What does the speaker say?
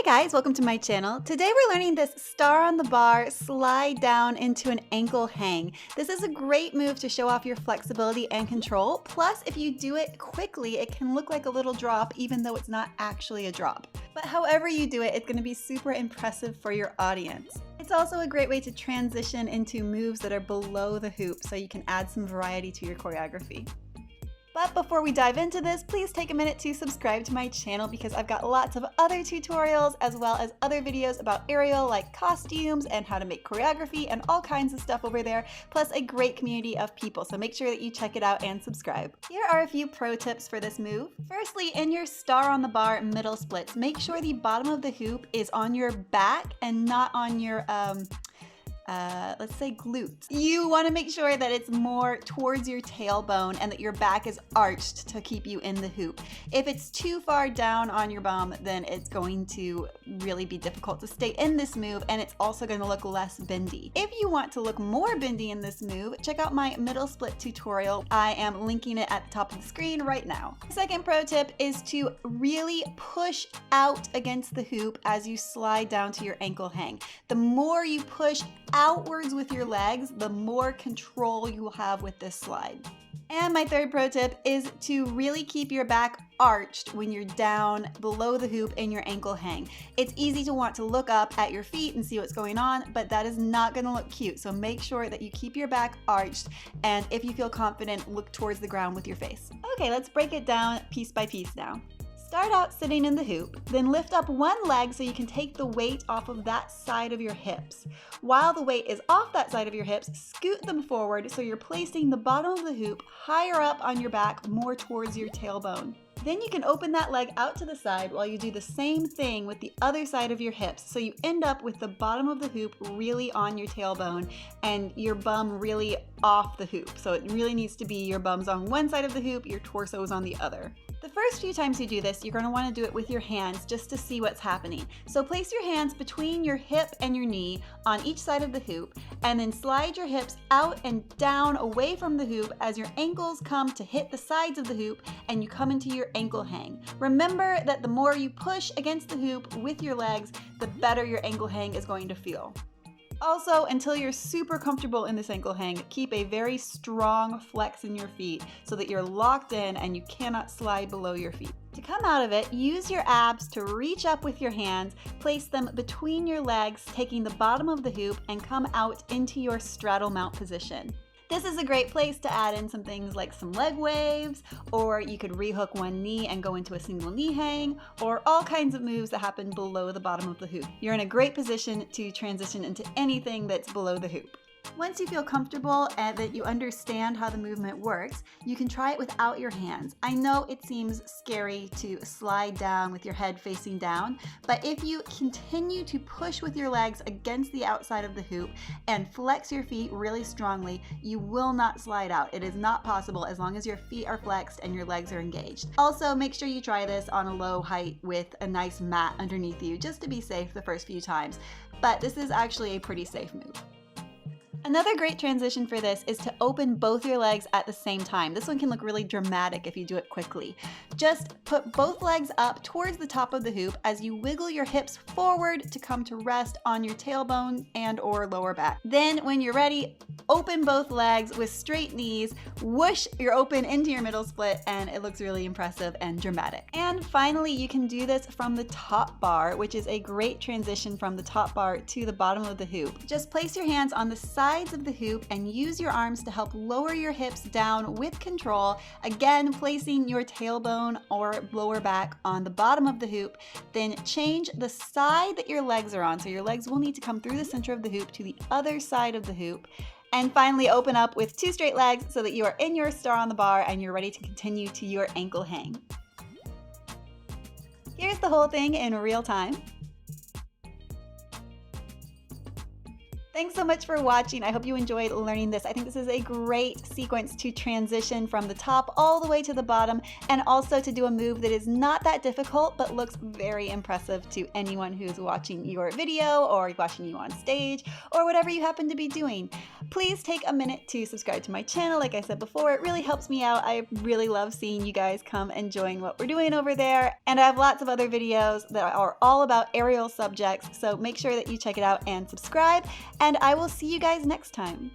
guys, welcome to my channel. Today we're learning this star on the bar slide down into an ankle hang. This is a great move to show off your flexibility and control. Plus, if you do it quickly, it can look like a little drop even though it's not actually a drop. But however you do it, it's going to be super impressive for your audience. It's also a great way to transition into moves that are below the hoop so you can add some variety to your choreography. But before we dive into this, please take a minute to subscribe to my channel because I've got lots of other tutorials as well as other videos about aerial like costumes and how to make choreography and all kinds of stuff over there, plus a great community of people. So make sure that you check it out and subscribe. Here are a few pro tips for this move. Firstly, in your star on the bar middle splits, make sure the bottom of the hoop is on your back and not on your let's say glutes. You want to make sure that it's more towards your tailbone and that your back is arched to keep you in the hoop. If it's too far down on your bum, then it's going to really be difficult to stay in this move, and it's also going to look less bendy. If you want to look more bendy in this move, check out my middle split tutorial. I am linking it at the top of the screen right now. Second pro tip is to really push out against the hoop as you slide down to your ankle hang. The more you push outwards with your legs, the more control you will have with this slide. And my third pro tip is to really keep your back arched when you're down below the hoop in your ankle hang. It's easy to want to look up at your feet and see what's going on, but that is not going to look cute. So make sure that you keep your back arched, and if you feel confident, look towards the ground with your face. Okay, let's break it down piece by piece now. Start out sitting in the hoop, then lift up one leg so you can take the weight off of that side of your hips. While the weight is off that side of your hips, scoot them forward so you're placing the bottom of the hoop higher up on your back, more towards your tailbone. Then you can open that leg out to the side while you do the same thing with the other side of your hips. So you end up with the bottom of the hoop really on your tailbone and your bum really off the hoop. So it really needs to be your bum's on one side of the hoop, your torso is on the other. The first few times you do this, you're going to want to do it with your hands just to see what's happening. So place your hands between your hip and your knee on each side of the hoop, and then slide your hips out and down away from the hoop as your ankles come to hit the sides of the hoop and you come into your ankle hang. Remember that the more you push against the hoop with your legs, the better your ankle hang is going to feel. Also, until you're super comfortable in this ankle hang, keep a very strong flex in your feet so that you're locked in and you cannot slide below your feet. To come out of it, use your abs to reach up with your hands, place them between your legs, taking the bottom of the hoop, and come out into your straddle mount position. This is a great place to add in some things like some leg waves, or you could rehook one knee and go into a single knee hang, or all kinds of moves that happen below the bottom of the hoop. You're in a great position to transition into anything that's below the hoop. Once you feel comfortable and that you understand how the movement works, you can try it without your hands. I know it seems scary to slide down with your head facing down, but if you continue to push with your legs against the outside of the hoop and flex your feet really strongly, you will not slide out. It is not possible as long as your feet are flexed and your legs are engaged. Also, make sure you try this on a low height with a nice mat underneath you just to be safe the first few times, but this is actually a pretty safe move. Another great transition for this is to open both your legs at the same time. This one can look really dramatic if you do it quickly. Just put both legs up towards the top of the hoop as you wiggle your hips forward to come to rest on your tailbone and or lower back. Then when you're ready, open both legs with straight knees, whoosh, you're open into your middle split, and it looks really impressive and dramatic. And finally, you can do this from the top bar, which is a great transition from the top bar to the bottom of the hoop. Just place your hands on the sides of the hoop and use your arms to help lower your hips down with control, again placing your tailbone or lower back on the bottom of the hoop. Then change the side that your legs are on, so your legs will need to come through the center of the hoop to the other side of the hoop. And finally, open up with two straight legs so that you are in your star on the bar and you're ready to continue to your ankle hang. Here's the whole thing in real time. Thanks so much for watching. I hope you enjoyed learning this. I think this is a great sequence to transition from the top all the way to the bottom, and also to do a move that is not that difficult but looks very impressive to anyone who's watching your video or watching you on stage or whatever you happen to be doing. Please take a minute to subscribe to my channel. Like I said before, it really helps me out. I really love seeing you guys come enjoying what we're doing over there. And I have lots of other videos that are all about aerial subjects, so make sure that you check it out and subscribe. And I will see you guys next time.